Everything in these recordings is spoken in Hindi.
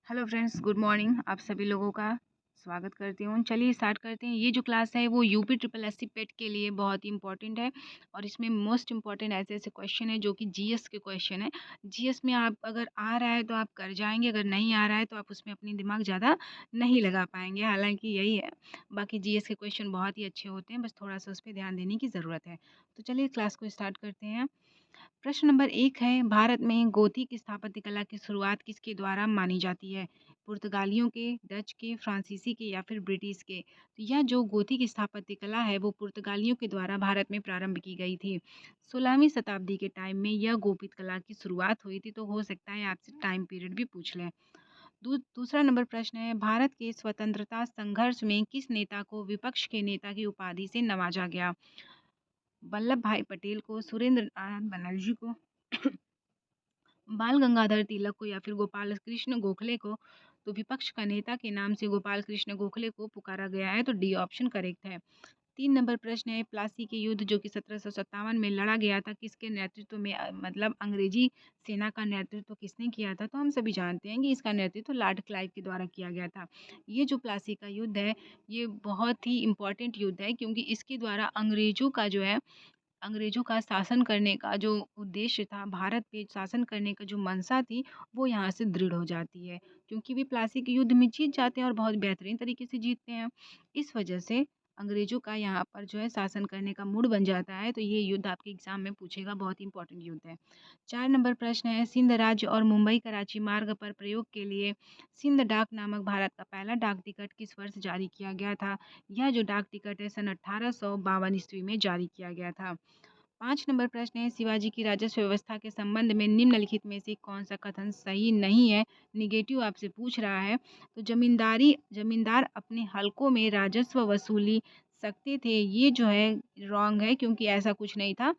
Hello friends, good morning. आप सभी लोगों का स्वागत करती हूँ। चलिए स्टार्ट करते हैं। ये जो क्लास है वो यूपी ट्रिपल एससी पेट के लिए बहुत ही इंपॉर्टेंट है और इसमें मोस्ट इंपॉर्टेंट ऐसे ऐसे क्वेश्चन है जो कि जीएस के क्वेश्चन है। जीएस में आप अगर आ रहा है तो आप कर जाएंगे, अगर नहीं आ रहा है तो आप उसमें अपनी दिमाग ज़्यादा नहीं लगा पाएंगे। हालांकि यही है, बाकी जीएस के क्वेश्चन बहुत ही अच्छे होते हैं, बस थोड़ा सा उस पर ध्यान देने की ज़रूरत है। तो चलिए क्लास को स्टार्ट करते हैं। प्रश्न नंबर 1 है, भारत में गोथिक स्थापत्य कला की शुरुआत किसके द्वारा मानी जाती है? पुर्तगालियों के, डच के, फ्रांसीसी के या फिर ब्रिटिश के? तो यह जो गोथिक स्थापत्य कला है वो पुर्तगालियों के द्वारा भारत में प्रारंभ की गई थी। 16वीं शताब्दी के टाइम में यह गोपित कला की शुरुआत हुई थी। तो हो सकता है आपसे टाइम पीरियड भी पूछ लें। दूसरा नंबर प्रश्न है, भारत के स्वतंत्रता संघर्ष में किस नेता को विपक्ष के नेता की उपाधि से नवाजा गया? वल्लभ भाई पटेल को, सुरेंद्र नारायण बनर्जी को, बाल गंगाधर तिलक को या फिर गोपाल कृष्ण गोखले को? तो विपक्ष का नेता के नाम से गोपाल कृष्ण गोखले को पुकारा गया है, तो डी ऑप्शन करेक्ट है। 3 नंबर प्रश्न है, प्लासी के युद्ध जो कि 1757 में लड़ा गया था, किसके नेतृत्व में मतलब अंग्रेजी सेना का नेतृत्व किसने किया था? तो हम सभी जानते हैं कि इसका नेतृत्व लॉर्ड क्लाइव के द्वारा किया गया था। ये जो प्लासी का युद्ध है ये बहुत ही इंपॉर्टेंट युद्ध है, क्योंकि इसके द्वारा अंग्रेजों का शासन करने का जो उद्देश्य था, भारत पे शासन करने का जो मंशा थी, वो यहाँ से दृढ़ हो जाती है, क्योंकि वे प्लासी के युद्ध में जीत जाते हैं और बहुत बेहतरीन तरीके से जीतते हैं। इस वजह से अंग्रेजों का यहाँ पर जो है शासन करने का मूड बन जाता है। तो ये युद्ध आपके एग्जाम में पूछेगा, बहुत इंपॉर्टेंट युद्ध है। 4 नंबर प्रश्न है, सिंध राज्य और मुंबई कराची मार्ग पर प्रयोग के लिए सिंध डाक नामक भारत का पहला डाक टिकट किस वर्ष जारी किया गया था? यह जो डाक टिकट है सन 1852 ईस्वी में जारी किया गया था। 5 नंबर प्रश्न है, शिवाजी की राजस्व व्यवस्था के संबंध में निम्नलिखित में से कौन सा कथन सही नहीं है? निगेटिव आपसे पूछ रहा है। तो जमींदार अपने हलकों में राजस्व वसूली सकते थे, ये जो है रॉन्ग है, क्योंकि ऐसा कुछ नहीं था।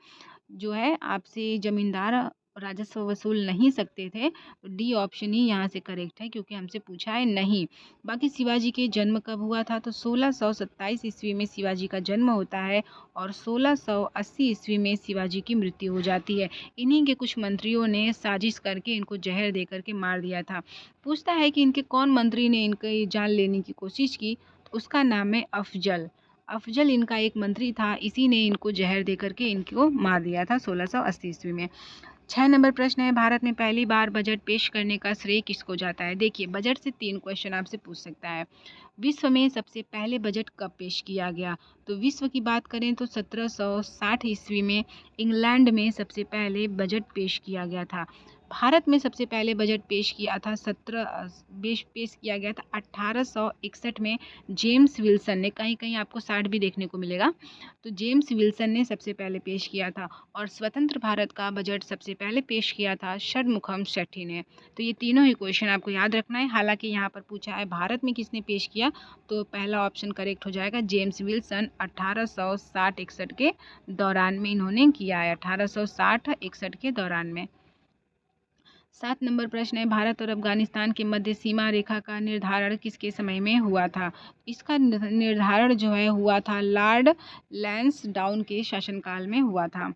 जो है आपसे जमींदार राजस्व वसूल नहीं सकते थे। तो डी ऑप्शन ही यहाँ से करेक्ट है, क्योंकि हमसे पूछा है नहीं। बाकी शिवाजी के जन्म कब हुआ था? तो 1627 ईस्वी में शिवाजी का जन्म होता है और 1680 ईस्वी में शिवाजी की मृत्यु हो जाती है। इन्हीं के कुछ मंत्रियों ने साजिश करके इनको जहर दे करके मार दिया था। पूछता है कि इनके कौन मंत्री ने इनकी जान लेने की कोशिश की? तो उसका नाम है अफजल। अफजल इनका एक मंत्री था, इसी ने इनको जहर दे करके इनको मार दिया था 1680 ईस्वी में। 6 नंबर प्रश्न है, भारत में पहली बार बजट पेश करने का श्रेय किसको जाता है? देखिए, बजट से 3 क्वेश्चन आपसे पूछ सकता है। विश्व में सबसे पहले बजट कब पेश किया गया? तो विश्व की बात करें तो 1760 ईस्वी में इंग्लैंड में सबसे पहले बजट पेश किया गया था। भारत में सबसे पहले बजट पेश किया था 1861 में जेम्स विल्सन ने। कहीं कहीं आपको 60 भी देखने को मिलेगा। तो जेम्स विल्सन ने सबसे पहले पेश किया था। और स्वतंत्र भारत का बजट सबसे पहले पेश किया था षणमुखम शेट्टी ने। तो ये तीनों ही क्वेश्चन आपको याद रखना है। हालांकि यहाँ पर पूछा है भारत में किसने पेश किया, तो पहला ऑप्शन करेक्ट हो जाएगा, जेम्स विल्सन 1860-61 के दौरान में इन्होंने किया है, 1860-61 के दौरान में। 7 नंबर प्रश्न है, भारत और अफगानिस्तान के मध्य सीमा रेखा का निर्धारण किसके समय में हुआ था? इसका निर्धारण जो है हुआ था लॉर्ड लैंसडाउन के शासनकाल में हुआ था।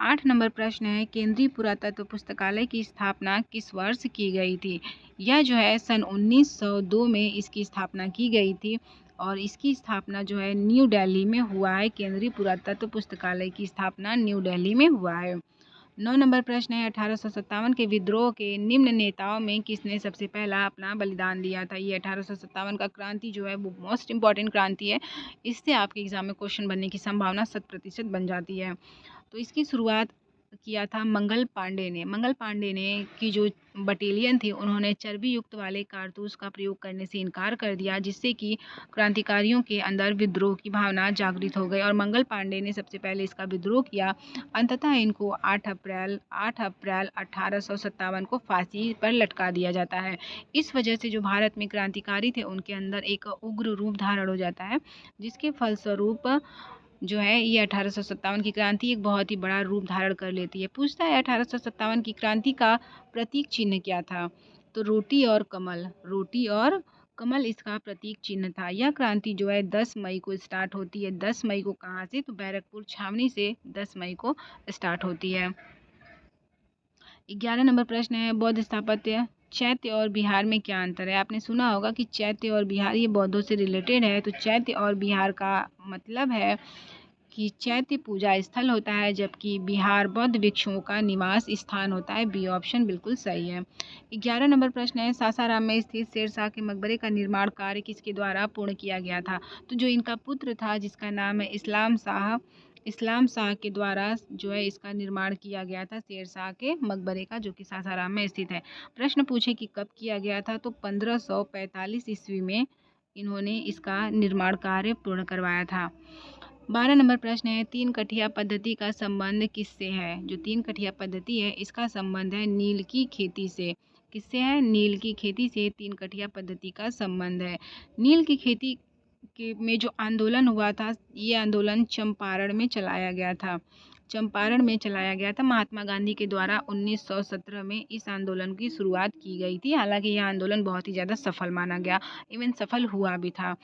8 नंबर प्रश्न है, केंद्रीय पुरातत्व पुस्तकालय की स्थापना किस वर्ष की गई थी? यह जो है सन 1902 में इसकी स्थापना की गई थी और इसकी स्थापना जो है न्यू दिल्ली में हुआ है। केंद्रीय पुरातत्व पुस्तकालय की स्थापना न्यू दिल्ली में हुआ है। 9 नंबर प्रश्न है, 1857 के विद्रोह के निम्न नेताओं में किसने सबसे पहला अपना बलिदान दिया था? ये 1857 का क्रांति जो है वो मोस्ट इंपॉर्टेंट क्रांति है। इससे आपके एग्जाम में क्वेश्चन बनने की संभावना 100% बन जाती है। तो इसकी शुरुआत किया था मंगल पांडे ने। मंगल पांडे ने की जो बटालियन थी, उन्होंने चर्बी युक्त वाले कारतूस का प्रयोग करने से इनकार कर दिया, जिससे कि क्रांतिकारियों के अंदर विद्रोह की भावना जागृत हो गई और मंगल पांडे ने सबसे पहले इसका विद्रोह किया। अंततः इनको 8 अप्रैल 1857 को फांसी पर लटका दिया जाता है। इस वजह से जो भारत में क्रांतिकारी थे उनके अंदर एक उग्र रूप धारण हो जाता है, जिसके फलस्वरूप जो है ये 1857 की क्रांति एक बहुत ही बड़ा रूप धारण कर लेती है। पूछता है 1857 की क्रांति का प्रतीक चिन्ह क्या था? तो रोटी और कमल इसका प्रतीक चिन्ह था। यह क्रांति जो है 10 मई को स्टार्ट होती है। 10 मई को कहाँ से? तो बैरकपुर छावनी से 10 मई को स्टार्ट होती है। 11 नंबर प्रश्न है, बौद्ध स्थापत्य चैत्य और बिहार में क्या अंतर है? आपने सुना होगा कि चैत्य और बिहार ये बौद्धों से रिलेटेड है। तो चैत्य और बिहार का मतलब है कि चैत्य पूजा स्थल होता है, जबकि बिहार बौद्ध भिक्षुओं का निवास स्थान होता है। बी ऑप्शन बिल्कुल सही है। 11 नंबर प्रश्न है, सासाराम में स्थित शेरशाह के मकबरे का निर्माण कार्य किसके द्वारा पूर्ण किया गया था? तो जो इनका पुत्र था, जिसका नाम है इस्लाम शाह के द्वारा जो है इसका निर्माण किया गया था, शेरशाह के मकबरे का, जो कि सासाराम में स्थित है। प्रश्न पूछे कि कब किया गया था? तो 1545 ईस्वी में इन्होंने इसका निर्माण कार्य पूर्ण करवाया था। 12 नंबर प्रश्न है, तीन कठिया पद्धति का संबंध किससे है? जो तीन कठिया पद्धति है इसका संबंध है नील की खेती से। किससे है? नील की खेती से तीन कठिया पद्धति का संबंध है। नील की खेती के में जो आंदोलन हुआ था, ये आंदोलन चंपारण में चलाया गया था। चंपारण में चलाया गया था महात्मा गांधी के द्वारा 1917 में इस आंदोलन की शुरुआत की गई थी। हालांकि यह आंदोलन बहुत ही ज़्यादा सफल माना गया, इवन सफल हुआ भी था।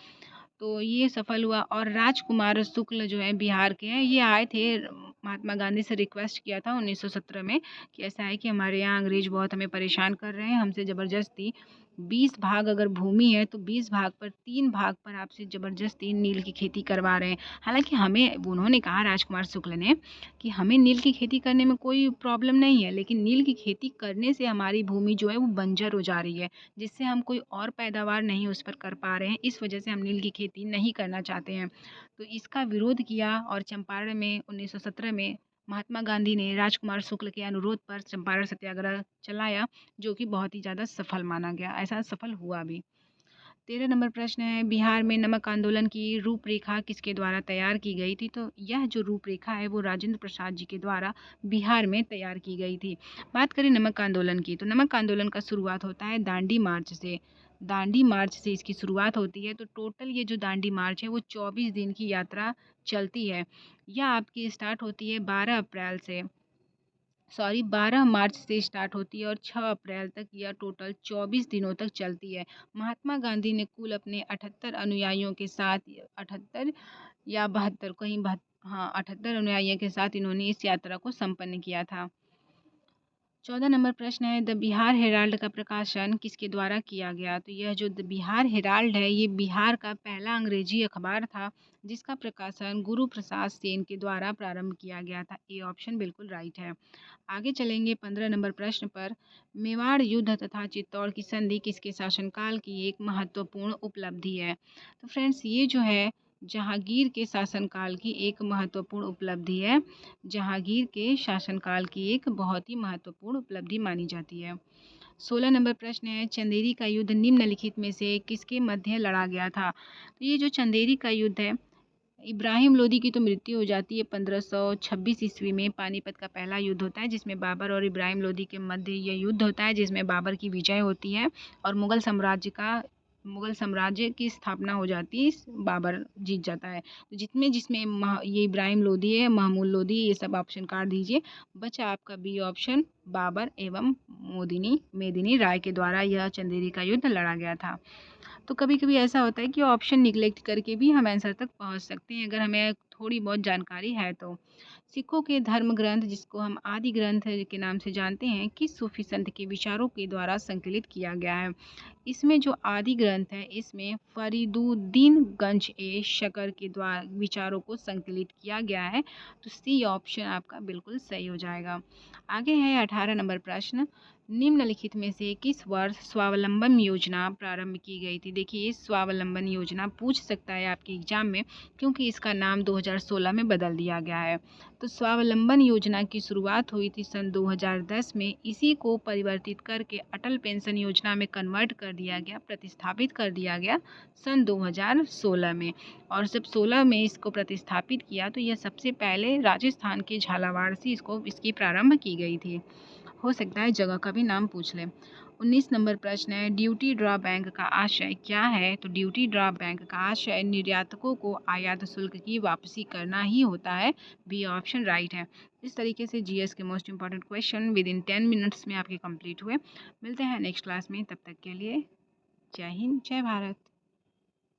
तो ये सफल हुआ और राजकुमार शुक्ल जो है बिहार के हैं, ये आए थे, महात्मा गांधी से रिक्वेस्ट किया था 1917 में कि ऐसा है कि हमारे यहाँ अंग्रेज बहुत हमें परेशान कर रहे हैं, हमसे ज़बरदस्ती 20 भाग अगर भूमि है तो 20 भाग पर 3 भाग पर आपसे ज़बरदस्ती नील की खेती करवा रहे हैं। हालांकि हमें, उन्होंने कहा राजकुमार शुक्ल ने, कि हमें नील की खेती करने में कोई प्रॉब्लम नहीं है, लेकिन नील की खेती करने से हमारी भूमि जो है वो बंजर हो जा रही है, जिससे हम कोई और पैदावार नहीं उस पर कर पा रहे हैं। इस वजह से हम नील की खेती नहीं करना चाहते हैं। तो इसका विरोध किया और चंपारण में 1917 में महात्मा गांधी ने राजकुमार शुक्ल के अनुरोध पर चंपारण सत्याग्रह चलाया, जो कि बहुत ही ज़्यादा सफल माना गया। ऐसा सफल हुआ भी। 13 नंबर प्रश्न है, बिहार में नमक आंदोलन की रूपरेखा किसके द्वारा तैयार की गई थी? तो यह जो रूपरेखा है वो राजेंद्र प्रसाद जी के द्वारा बिहार में तैयार की गई थी। बात करें नमक आंदोलन की, तो नमक आंदोलन का शुरुआत होता है दांडी मार्च से। दांडी मार्च से इसकी शुरुआत होती है। तो टोटल ये जो दांडी मार्च है वो 24 दिन की यात्रा चलती है। यह आपकी स्टार्ट होती है 12 मार्च से स्टार्ट होती है और 6 अप्रैल तक यह टोटल 24 दिनों तक चलती है। महात्मा गांधी ने कुल अपने 78 अनुयायियों के साथ, 78 या 72, कहीं 78 अनुयायियों के साथ इन्होंने इस यात्रा को संपन्न किया था। 14 नंबर प्रश्न है, द बिहार हेराल्ड का प्रकाशन किसके द्वारा किया गया? तो यह जो द बिहार हेराल्ड है ये बिहार का पहला अंग्रेजी अखबार था, जिसका प्रकाशन गुरु प्रसाद सेन के द्वारा प्रारंभ किया गया था। ए ऑप्शन बिल्कुल राइट है। आगे चलेंगे 15 नंबर प्रश्न पर, मेवाड़ युद्ध तथा चित्तौड़ की संधि किसके शासनकाल की एक महत्वपूर्ण उपलब्धि है? तो फ्रेंड्स, ये जो है जहांगीर के शासनकाल की एक महत्वपूर्ण उपलब्धि है। जहांगीर के शासनकाल की एक बहुत ही महत्वपूर्ण उपलब्धि मानी जाती है। 16 नंबर प्रश्न है, चंदेरी का युद्ध निम्नलिखित में से किसके मध्य लड़ा गया था? तो ये जो चंदेरी का युद्ध है, इब्राहिम लोदी की तो मृत्यु हो जाती है 1526 ईस्वी में। पानीपत का पहला युद्ध होता है जिसमें बाबर और इब्राहिम लोदी के मध्य यह युद्ध होता है, जिसमें बाबर की विजय होती है और मुगल साम्राज्य की स्थापना हो जाती है, बाबर जीत जाता है। तो जिसमें ये इब्राहिम लोदी है, महमूद लोदी, ये सब ऑप्शन काट दीजिए। बचा आपका बी ऑप्शन, बाबर एवं मेदिनी राय के द्वारा यह चंदेरी का युद्ध लड़ा गया था। तो कभी कभी ऐसा होता है कि ऑप्शन निगलेक्ट करके भी हम आंसर तक पहुंच सकते हैं, अगर हमें थोड़ी बहुत जानकारी है तो। सिखों के धर्म ग्रंथ, जिसको हम आदि ग्रंथ के नाम से जानते हैं, किस सूफी संत के विचारों के द्वारा संकलित किया गया है? इसमें जो आदि ग्रंथ है इसमें फरीदुद्दीन गंज ए शकर के द्वारा विचारों को संकलित किया गया है। तो सी ऑप्शन आपका बिल्कुल सही हो जाएगा। आगे है 18 नंबर प्रश्न, निम्नलिखित में से किस वर्ष स्वावलंबन योजना प्रारंभ की गई थी? देखिए, इस स्वावलंबन योजना पूछ सकता है आपके एग्जाम में, क्योंकि इसका नाम 2016 में बदल दिया गया है। तो स्वावलंबन योजना की शुरुआत हुई थी सन 2010 में। इसी को परिवर्तित करके अटल पेंशन योजना में कन्वर्ट कर दिया गया, प्रतिस्थापित कर दिया गया सन 2016 में। और जब 16 में इसको प्रतिस्थापित किया तो यह सबसे पहले राजस्थान के झालावाड़ से इसकी प्रारंभ की गई थी। हो सकता है जगह का भी नाम पूछ लें। 19 नंबर प्रश्न है, ड्यूटी ड्रॉ बैंक का आशय क्या है? तो ड्यूटी ड्रॉ बैंक का आशय निर्यातकों को आयात शुल्क की वापसी करना ही होता है। बी ऑप्शन राइट है। इस तरीके से जीएस के most important question with in 10 minutes में आपके कंप्लीट हुए। मिलते हैं नेक्स्ट क्लास में, तब तक के लिए जय हिंद, जय भारत।